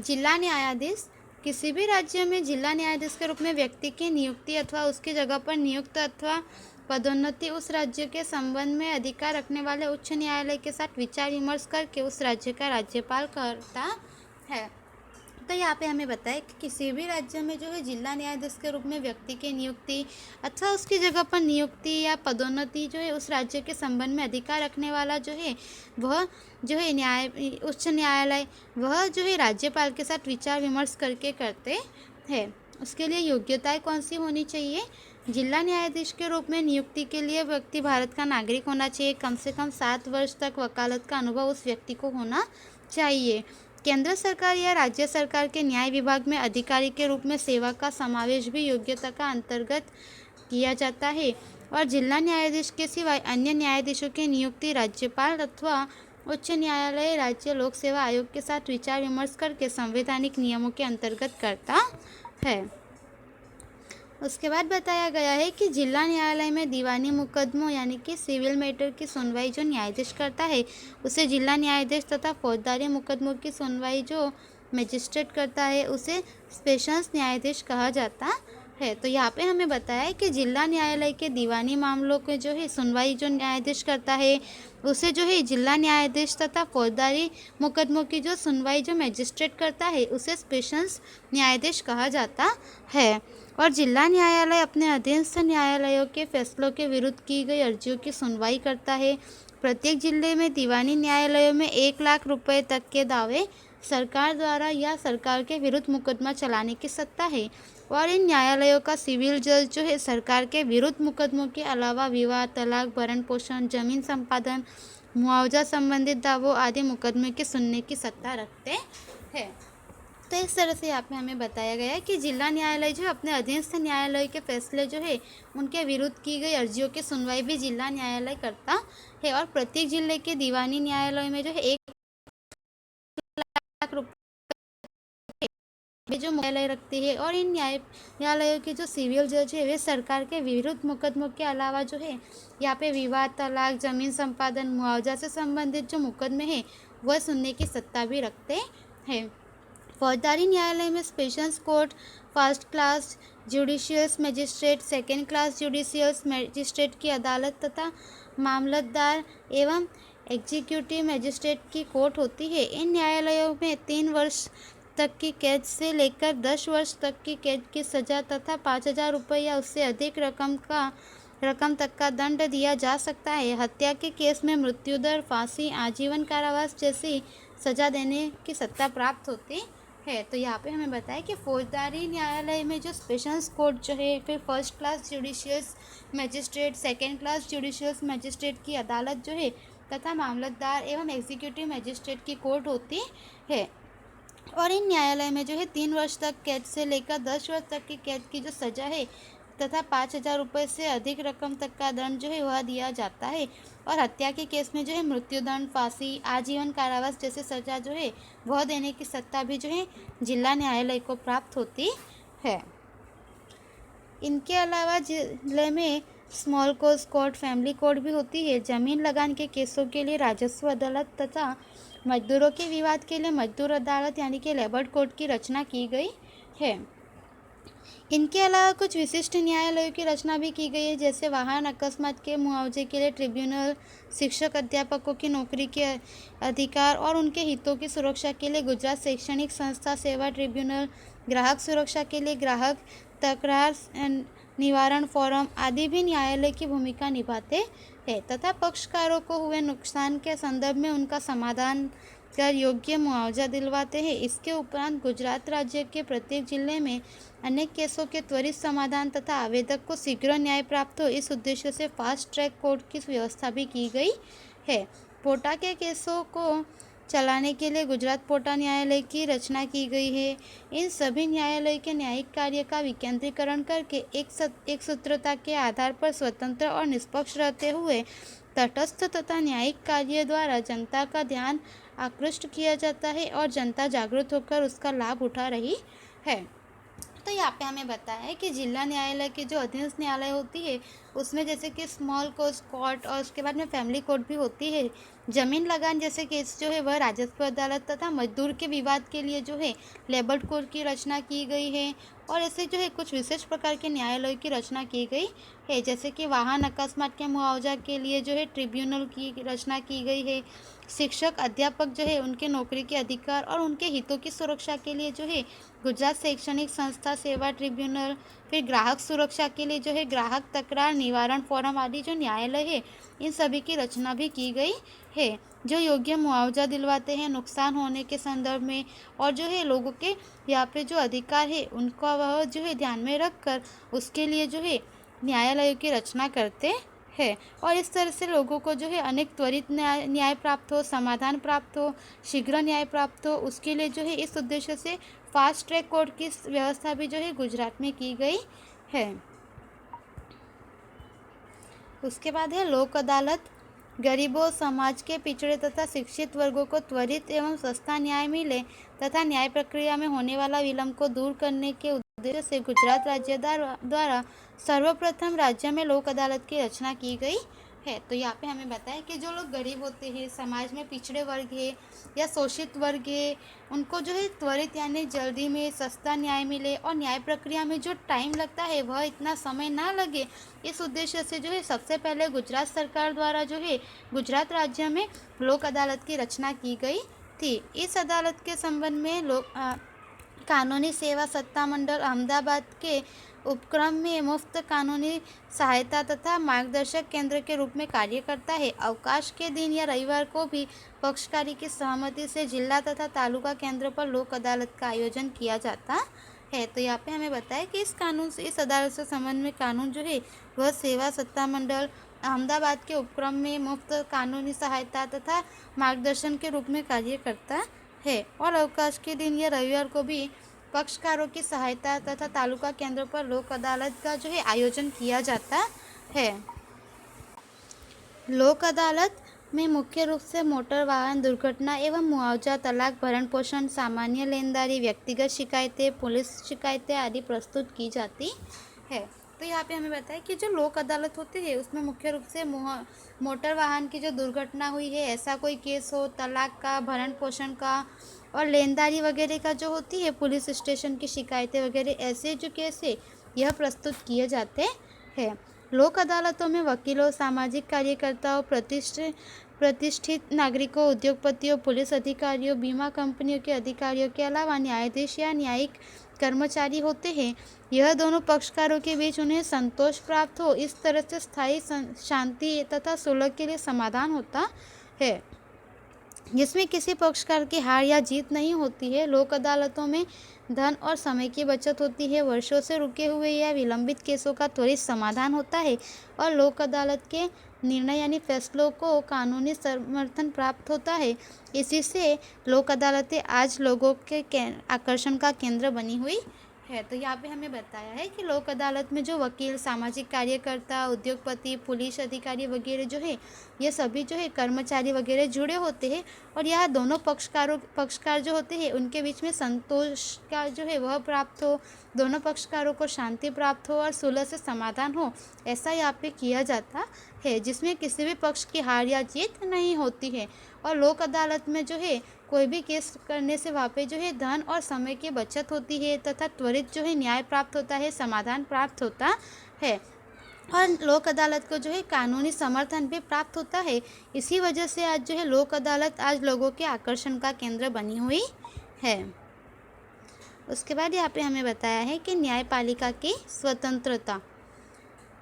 जिला न्यायाधीश किसी भी राज्य में जिला न्यायाधीश के रूप में व्यक्ति की नियुक्ति अथवा उसकी जगह पर नियुक्त अथवा पदोन्नति उस राज्य के संबंध में अधिकार रखने वाले उच्च न्यायालय के साथ विचार विमर्श करके उस राज्य का राज्यपाल करता है। तो यहाँ पे हमें बताया कि किसी भी राज्य में जो है जिला न्यायाधीश के रूप में व्यक्ति की नियुक्ति अथवा उसकी जगह पर नियुक्ति या पदोन्नति जो है उस राज्य के संबंध में अधिकार रखने वाला जो है वह जो है उच्च न्यायालय वह जो है राज्यपाल के साथ विचार विमर्श करके करते हैं। उसके लिए योग्यताएं कौन सी होनी चाहिए? जिला न्यायाधीश के रूप में नियुक्ति के लिए व्यक्ति भारत का नागरिक होना चाहिए। कम से कम 7 वर्ष तक वकालत का अनुभव उस व्यक्ति को होना चाहिए। केंद्र सरकार या राज्य सरकार के न्याय विभाग में अधिकारी के रूप में सेवा का समावेश भी योग्यता का अंतर्गत किया जाता है। और जिला न्यायाधीश के सिवाय अन्य न्यायाधीशों की नियुक्ति राज्यपाल अथवा उच्च न्यायालय राज्य लोक सेवा आयोग के साथ विचार विमर्श करके संवैधानिक नियमों के अंतर्गत करता है। उसके बाद बताया गया है कि जिला न्यायालय में दीवानी मुकदमों यानी कि सिविल मैटर की सुनवाई जो न्यायाधीश करता है उसे जिला न्यायाधीश तथा फौजदारी मुकदमों की सुनवाई जो मजिस्ट्रेट करता है उसे सेशंस न्यायाधीश कहा जाता है। तो यहाँ पे हमें बताया है कि जिला न्यायालय के दीवानी मामलों के जो है सुनवाई जो न्यायाधीश करता है उसे जो है जिला न्यायाधीश तथा फौजदारी मुकदमों की जो सुनवाई जो मजिस्ट्रेट करता है उसे सेशंस न्यायाधीश कहा जाता है। और जिला न्यायालय अपने अधीनस्थ न्यायालयों के फैसलों के विरुद्ध की गई अर्जियों की सुनवाई करता है। प्रत्येक जिले में दीवानी न्यायालयों में 1 लाख रुपए तक के दावे सरकार द्वारा या सरकार के विरुद्ध मुकदमा चलाने की सत्ता है। और इन न्यायालयों का सिविल जज जो है सरकार के विरुद्ध मुकदमों के अलावा विवाह, तलाक, भरण पोषण, जमीन संपादन, मुआवजा संबंधित दावों आदि मुकदमे के सुनने की सत्ता रखते हैं। तो इस तरह से यहाँ पे हमें बताया गया है कि जिला न्यायालय जो अपने अधीनस्थ न्यायालय के फैसले जो है उनके विरुद्ध की गई अर्जियों की सुनवाई भी जिला न्यायालय करता है। और प्रत्येक जिले के दीवानी न्यायालय में जो है 1 लाख रुपये जो न्यायालय रखती है। और इन न्यायालयों के जो सिविल जज है वे सरकार के विरुद्ध मुकदमों के अलावा जो है यहाँ पे विवाद, तलाक, जमीन संपादन, मुआवजा से संबंधित जो मुकदमे हैं वह सुनने की सत्ता भी रखते हैं। फौजदारी न्यायालय में sessions court, first class judicial magistrate, second class judicial magistrate की अदालत तथा मामलतदार एवं एग्जीक्यूटिव मजिस्ट्रेट की कोर्ट होती है। इन न्यायालयों में 3 वर्ष तक की कैद से लेकर 10 वर्ष तक की कैद की सज़ा तथा 5,000 रुपये या उससे अधिक रकम तक का दंड दिया जा सकता है। हत्या के केस में मृत्युदंड, फांसी, आजीवन कारावास जैसी सज़ा देने की सत्ता प्राप्त होती है। तो यहाँ पे हमें बताया कि फौजदारी न्यायालय में जो सेशंस कोर्ट जो है, फिर first class judicial magistrate, second class judicial magistrate की अदालत जो है तथा मामलतदार एवं एग्जीक्यूटिव मजिस्ट्रेट की कोर्ट होती है। और इन न्यायालय में जो है 3 वर्ष तक कैद से लेकर 10 वर्ष तक की कैद की जो सज़ा है तथा 5,000 रुपये से अधिक रकम तक का दंड जो है वह दिया जाता है। और हत्या के केस में जो है मृत्युदंड, फांसी, आजीवन कारावास जैसे सज़ा जो है वह देने की सत्ता भी जो है जिला न्यायालय को प्राप्त होती है। इनके अलावा जिले में small court court, family court भी होती है। जमीन लगान के केसों के लिए राजस्व अदालत तथा मजदूरों के विवाद के लिए मजदूर अदालत यानी कि लेबर कोर्ट की रचना की गई है। इनके अलावा कुछ विशिष्ट न्यायालयों की रचना भी की गई है, जैसे वाहन अकस्मात के मुआवजे के लिए ट्रिब्यूनल, शिक्षक अध्यापकों की नौकरी के अधिकार और उनके हितों की सुरक्षा के लिए गुजरात शैक्षणिक संस्था सेवा ट्रिब्यूनल, ग्राहक सुरक्षा के लिए ग्राहक तकरार निवारण फोरम आदि भी न्यायालय की भूमिका निभाते हैं तथा पक्षकारों को हुए नुकसान के संदर्भ में उनका समाधान कर योग्य मुआवजा दिलवाते हैं। इसके उपरांत गुजरात राज्य के प्रत्येक जिले में अनेक केसों के त्वरित समाधान तथा आवेदक को शीघ्र न्याय प्राप्त हो, इस उद्देश्य से फास्ट ट्रैक कोर्ट की व्यवस्था भी की गई है। पोटा के केसों को चलाने के लिए गुजरात पोटा न्यायालय की रचना की गई है। इन सभी न्यायालय के न्यायिक कार्य का विकेंद्रीकरण करके एक सूत्रता के आधार पर स्वतंत्र और निष्पक्ष रहते हुए तटस्थ तथा न्यायिक कार्य द्वारा जनता का ध्यान आकृष्ट किया जाता है और जनता जागरूक होकर उसका लाभ उठा रही है। तो यहाँ पे हमें बताया है कि जिला न्यायालय की जो अधीनस्थ न्यायालय होती है उसमें जैसे कि स्मॉल कोर्स कोर्ट और उसके बाद में फैमिली कोर्ट भी होती है। जमीन लगान जैसे केस जो है वह राजस्व अदालत तथा मजदूर के विवाद के लिए जो है लेबर कोर्ट की रचना की गई है। और ऐसे जो है कुछ विशेष प्रकार के न्यायालयों की रचना की गई है, जैसे कि वाहन अकस्मात के मुआवजा के लिए जो है ट्रिब्यूनल की रचना की गई है। शिक्षक अध्यापक जो है उनके नौकरी के अधिकार और उनके हितों की सुरक्षा के लिए जो है गुजरात शैक्षणिक संस्था सेवा ट्रिब्यूनल। फिर ग्राहक सुरक्षा के लिए जो है ग्राहक तकरार निवारण फोरम आदि जो न्यायालय है इन सभी की रचना भी की गई है, जो योग्य मुआवजा दिलवाते हैं नुकसान होने के संदर्भ में। और जो है लोगों के यहाँ पे जो अधिकार है उनका वह जो है ध्यान में रख कर उसके लिए जो है न्यायालयों की रचना करते हैं। और इस तरह से लोगों को जो है अनेक त्वरित न्याय प्राप्त हो, समाधान प्राप्त हो, शीघ्र न्याय प्राप्त हो, उसके लिए जो है इस उद्देश्य से फास्ट ट्रैक कोर्ट की व्यवस्था भी जो है गुजरात में की गई है। उसके बाद है लोक अदालत। गरीबों, समाज के पिछड़े तथा शिक्षित वर्गों को त्वरित एवं सस्ता न्याय मिले तथा न्याय प्रक्रिया में होने वाला विलंब को दूर करने के उद्देश्य से गुजरात राज्य द्वारा सर्वप्रथम राज्य में लोक अदालत की रचना की गई है। तो यहाँ पे हमें बताया कि जो लोग गरीब होते हैं, समाज में पिछड़े वर्ग है या शोषित वर्ग है, उनको जो है त्वरित यानी जल्दी में सस्ता न्याय मिले और न्याय प्रक्रिया में जो टाइम लगता है वह इतना समय ना लगे, इस उद्देश्य से जो है सबसे पहले गुजरात सरकार द्वारा जो है गुजरात राज्य में लोक अदालत की रचना की गई थी। इस अदालत के संबंध में कानूनी सेवा सत्ता मंडल अहमदाबाद के उपक्रम में मुफ्त कानूनी सहायता तथा मार्गदर्शक केंद्र के रूप में कार्य करता है। अवकाश के दिन या रविवार को भी पक्षकारी की सहमति से जिला तथा तालुका केंद्र पर लोक अदालत का आयोजन किया जाता है। तो यहाँ पे हमें बताया कि इस अदालत से संबंध में कानून जो है वह सेवा सत्ता मंडल अहमदाबाद के उपक्रम में मुफ्त कानूनी सहायता तथा मार्गदर्शन के रूप में कार्य करता है। और अवकाश के दिन या रविवार को भी पक्षकारों की सहायता तथा तालुका केंद्र पर लोक अदालत का जो है आयोजन किया जाता है। लोक अदालत में मुख्य रूप से मोटर वाहन दुर्घटना एवं मुआवजा, तलाक, भरण पोषण, सामान्य लेनदारी, व्यक्तिगत शिकायतें, पुलिस शिकायतें आदि प्रस्तुत की जाती है। तो यहाँ पे हमें बताया कि जो लोक अदालत होते हैं उसमें मुख्य रूप से मोटर वाहन की जो दुर्घटना हुई है ऐसा कोई केस हो, तलाक का, भरण पोषण का और लेनदारी वगैरह का जो होती है, पुलिस स्टेशन की शिकायतें वगैरह, ऐसे जो केस है यह प्रस्तुत किए जाते हैं। लोक अदालतों में वकीलों, सामाजिक कार्यकर्ताओं, प्रतिष्ठित नागरिकों, उद्योगपतियों, पुलिस अधिकारियों, बीमा कंपनियों के अधिकारियों के अलावा न्यायाधीश या न्यायिक कर्मचारी होते हैं। यह दोनों पक्षकारों के बीच उन्हें संतोष प्राप्त हो, इस तरह से स्थायी शांति तथा सुलह के लिए समाधान होता है, जिसमें किसी पक्षकार की हार या जीत नहीं होती है। लोक अदालतों में धन और समय की बचत होती है, वर्षों से रुके हुए या विलंबित केसों का त्वरित समाधान होता है और लोक अदालत के निर्णय यानी फैसलों को कानूनी समर्थन प्राप्त होता है। इसी से लोक अदालतें आज लोगों के आकर्षण का केंद्र बनी हुई है। तो यहाँ पे हमें बताया है कि लोक अदालत में जो वकील, सामाजिक कार्यकर्ता, उद्योगपति, पुलिस अधिकारी वगैरह जो है ये सभी जो है कर्मचारी वगैरह जुड़े होते हैं और यह दोनों पक्षकार जो होते हैं उनके बीच में संतोष का जो है वह प्राप्त हो, दोनों पक्षकारों को शांति प्राप्त हो और सुलह से समाधान हो, ऐसा यहाँ पे किया जाता है, जिसमें किसी भी पक्ष की हार या जीत नहीं होती है। और लोक अदालत में जो है कोई भी केस करने से वहाँ पे जो है धन और समय की बचत होती है तथा त्वरित जो है न्याय प्राप्त होता है, समाधान प्राप्त होता है और लोक अदालत को जो है कानूनी समर्थन भी प्राप्त होता है। इसी वजह से आज जो है लोक अदालत आज लोगों के आकर्षण का केंद्र बनी हुई है। उसके बाद यहाँ पे हमें बताया है कि न्यायपालिका की स्वतंत्रता।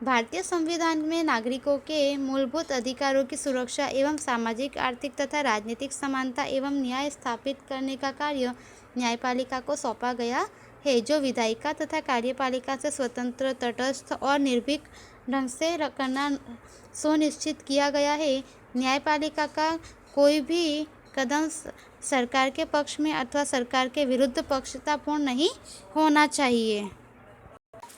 भारतीय संविधान में नागरिकों के मूलभूत अधिकारों की सुरक्षा एवं सामाजिक, आर्थिक तथा राजनीतिक समानता एवं न्याय स्थापित करने का कार्य न्यायपालिका को सौंपा गया है, जो विधायिका तथा कार्यपालिका से स्वतंत्र, तटस्थ और निर्भीक ढंग से करना सुनिश्चित किया गया है। न्यायपालिका का कोई भी कदम सरकार के पक्ष में अथवा सरकार के विरुद्ध पक्षतापूर्ण नहीं होना चाहिए।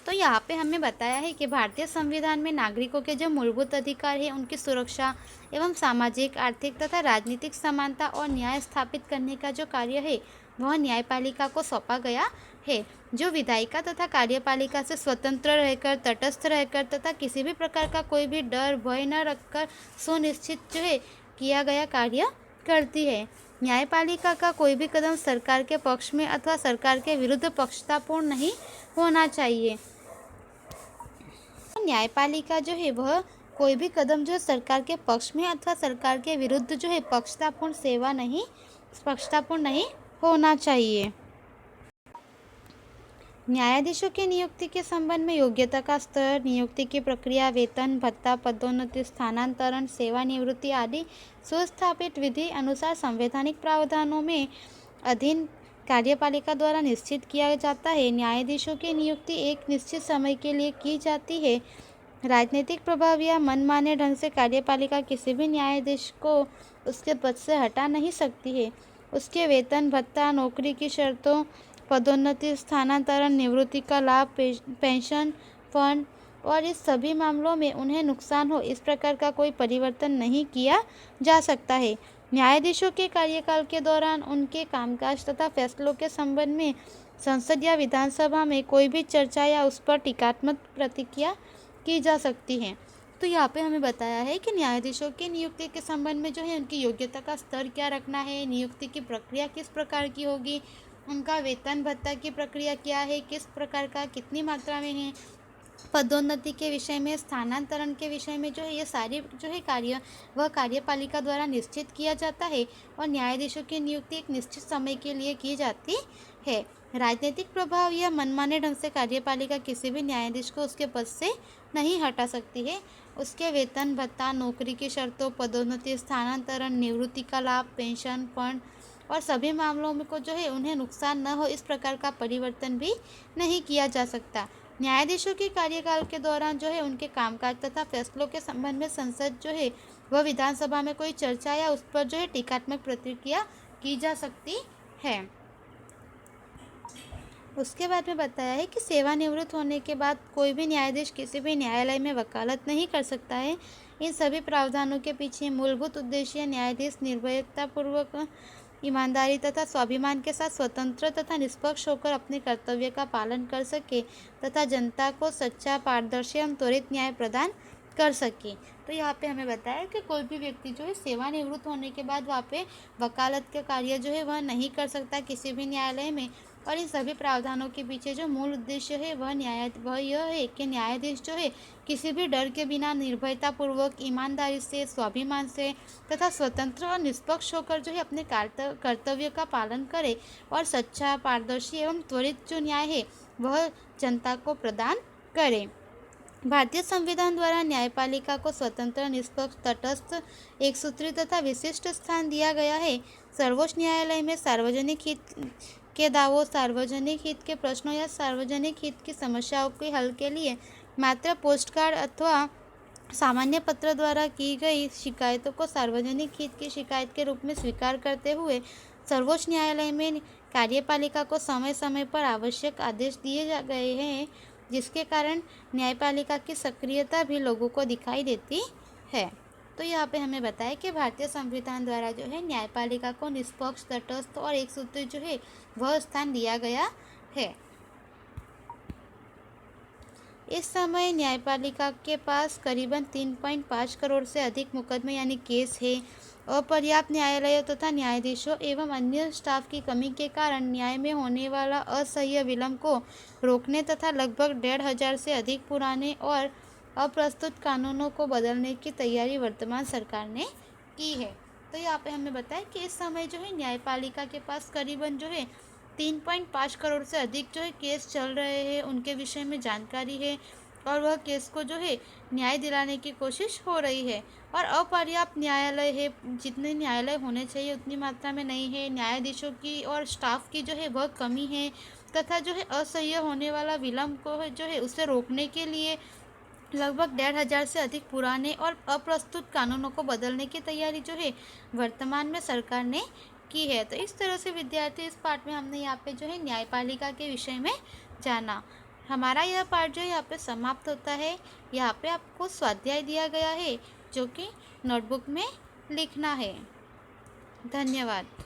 तो यहाँ पे हमें बताया है कि भारतीय संविधान में नागरिकों के जो मूलभूत अधिकार है उनकी सुरक्षा एवं सामाजिक, आर्थिक तथा राजनीतिक समानता और न्याय स्थापित करने का जो कार्य है वह न्यायपालिका को सौंपा गया है, जो विधायिका तथा कार्यपालिका से स्वतंत्र रहकर, तटस्थ रहकर तथा किसी भी प्रकार का कोई भी डर भय न रखकर सुनिश्चित जो है किया गया कार्य करती है। न्यायपालिका का कोई भी कदम सरकार के पक्ष में अथवा सरकार के विरुद्ध पक्षपातपूर्ण नहीं होना चाहिए। न्यायपालिका जो है वह कोई भी कदम जो सरकार के पक्ष में अथवा सरकार के विरुद्ध जो है पक्षपातपूर्ण नहीं होना चाहिए। न्यायाधीशों की नियुक्ति के संबंध में योग्यता का स्तर, नियुक्ति की प्रक्रिया, वेतन, भत्ता, पदोन्नति, स्थानांतरण, सेवानिवृत्ति आदि सुस्थापित विधि अनुसार संवैधानिक प्रावधानों में अधीन कार्यपालिका द्वारा निश्चित किया जाता है। न्यायाधीशों की नियुक्ति एक निश्चित समय के लिए की जाती है। राजनीतिक प्रभाव या मनमाने ढंग से कार्यपालिका किसी भी न्यायाधीश को उसके पद से हटा नहीं सकती है। उसके वेतन, भत्ता, नौकरी की शर्तों, पदोन्नति, स्थानांतरण, निवृत्ति का लाभ, पेंशन फंड और इस सभी मामलों में उन्हें नुकसान हो इस प्रकार का कोई परिवर्तन नहीं किया जा सकता है। न्यायाधीशों के कार्यकाल के दौरान उनके कामकाज तथा फैसलों के संबंध में संसद या विधानसभा में कोई भी चर्चा या उस पर टीकात्मक प्रतिक्रिया की जा सकती है। तो यहाँ पे हमें बताया है कि न्यायाधीशों की नियुक्ति के संबंध में जो है उनकी योग्यता का स्तर क्या रखना है, नियुक्ति की प्रक्रिया किस प्रकार की होगी, उनका वेतन भत्ता की प्रक्रिया क्या है, किस प्रकार का कितनी मात्रा में है, पदोन्नति के विषय में, स्थानांतरण के विषय में जो है ये सारी जो है कार्य वह कार्यपालिका द्वारा निश्चित किया जाता है और न्यायाधीशों की नियुक्ति एक निश्चित समय के लिए की जाती है। राजनीतिक प्रभाव या मनमाने ढंग से कार्यपालिका किसी भी न्यायाधीश को उसके पद से नहीं हटा सकती है। उसके वेतन भत्ता, नौकरी की शर्तों, पदोन्नति, स्थानांतरण, निवृत्ति का लाभ, पेंशन फंड और सभी मामलों में को जो है उन्हें नुकसान न हो इस प्रकार का परिवर्तन भी नहीं किया जा सकता। न्यायाधीशों के कार्यकाल के दौरान जो है उनके कामकाज तथा फैसलों के संबंध में संसद जो है वह विधानसभा में कोई चर्चा या उस पर जो है टीकात्मक प्रतिक्रिया की जा सकती है। उसके बाद में बताया है कि सेवानिवृत्त होने के बाद कोई भी न्यायाधीश किसी भी न्यायालय में वकालत नहीं कर सकता है। इन सभी प्रावधानों के पीछे मूलभूत उद्देश्य न्यायाधीश निर्भयतापूर्वक, ईमानदारी तथा स्वाभिमान के साथ स्वतंत्र तथा निष्पक्ष होकर अपने कर्तव्य का पालन कर सके तथा जनता को सच्चा, पारदर्शी एवं त्वरित न्याय प्रदान कर सके। तो यहाँ पे हमें बताया कि कोई भी व्यक्ति जो है सेवानिवृत्त होने के बाद वहाँ पे वकालत का कार्य जो है वह नहीं कर सकता किसी भी न्यायालय में। और इन सभी प्रावधानों के पीछे जो मूल उद्देश्य है वह यह है कि न्यायाधीश जो है किसी भी डर के बिना निर्भयतापूर्वक, ईमानदारी से, स्वाभिमान से तथा स्वतंत्र और निष्पक्ष होकर जो है अपने कर्तव्य का पालन करे और सच्चा, पारदर्शी एवं त्वरित जो न्याय है वह जनता को प्रदान करे। भारतीय संविधान द्वारा न्यायपालिका को स्वतंत्र, निष्पक्ष, तटस्थ, एकसूत्री तथा विशिष्ट स्थान दिया गया है। सर्वोच्च न्यायालय में सार्वजनिक हित के दावों, सार्वजनिक हित के प्रश्नों या सार्वजनिक हित की समस्याओं के हल के लिए मात्र पोस्टकार्ड अथवा सामान्य पत्र द्वारा की गई शिकायतों को सार्वजनिक हित की शिकायत के रूप में स्वीकार करते हुए सर्वोच्च न्यायालय में कार्यपालिका को समय समय पर आवश्यक आदेश दिए गए हैं, जिसके कारण न्यायपालिका की सक्रियता भी लोगों को दिखाई देती है। तो यहाँ पे हमें बताया कि भारतीय संविधान द्वारा जो है न्यायपालिका को निष्पक्ष, तटस्थ और एकसूत्री जो है वह स्थान दिया गया है। इस समय न्यायपालिका के पास करीबन 3.5 करोड़ से अधिक मुकदमे यानी केस है। अपर्याप्त न्यायालयों तथा न्यायाधीशों एवं अन्य स्टाफ की कमी के कारण न्याय में होने वाला असह्य विलंब को रोकने तथा लगभग 1,500 से अधिक पुराने और अप्रस्तुत कानूनों को बदलने की तैयारी वर्तमान सरकार ने की है। तो यहाँ पे हमें बताया कि इस समय जो है न्यायपालिका के पास करीबन जो है 3.5 करोड़ से अधिक जो है केस चल रहे हैं, उनके विषय में जानकारी है और वह केस को जो है न्याय दिलाने की कोशिश हो रही है। और अपर्याप्त न्यायालय है, जितने न्यायालय होने चाहिए उतनी मात्रा में नहीं है। न्यायाधीशों की और स्टाफ की जो है वह कमी है तथा जो है असह्य होने वाला विलंब को जो है उसे रोकने के लिए लगभग 1,500 से अधिक पुराने और अप्रस्तुत कानूनों को बदलने की तैयारी जो है वर्तमान में सरकार ने की है। तो इस तरह से विद्यार्थी इस पाठ में हमने यहाँ पे जो है न्यायपालिका के विषय में जाना। हमारा यह पाठ जो है यहाँ पे समाप्त होता है। यहाँ पे आपको स्वाध्याय दिया गया है जो कि नोटबुक में लिखना है। धन्यवाद।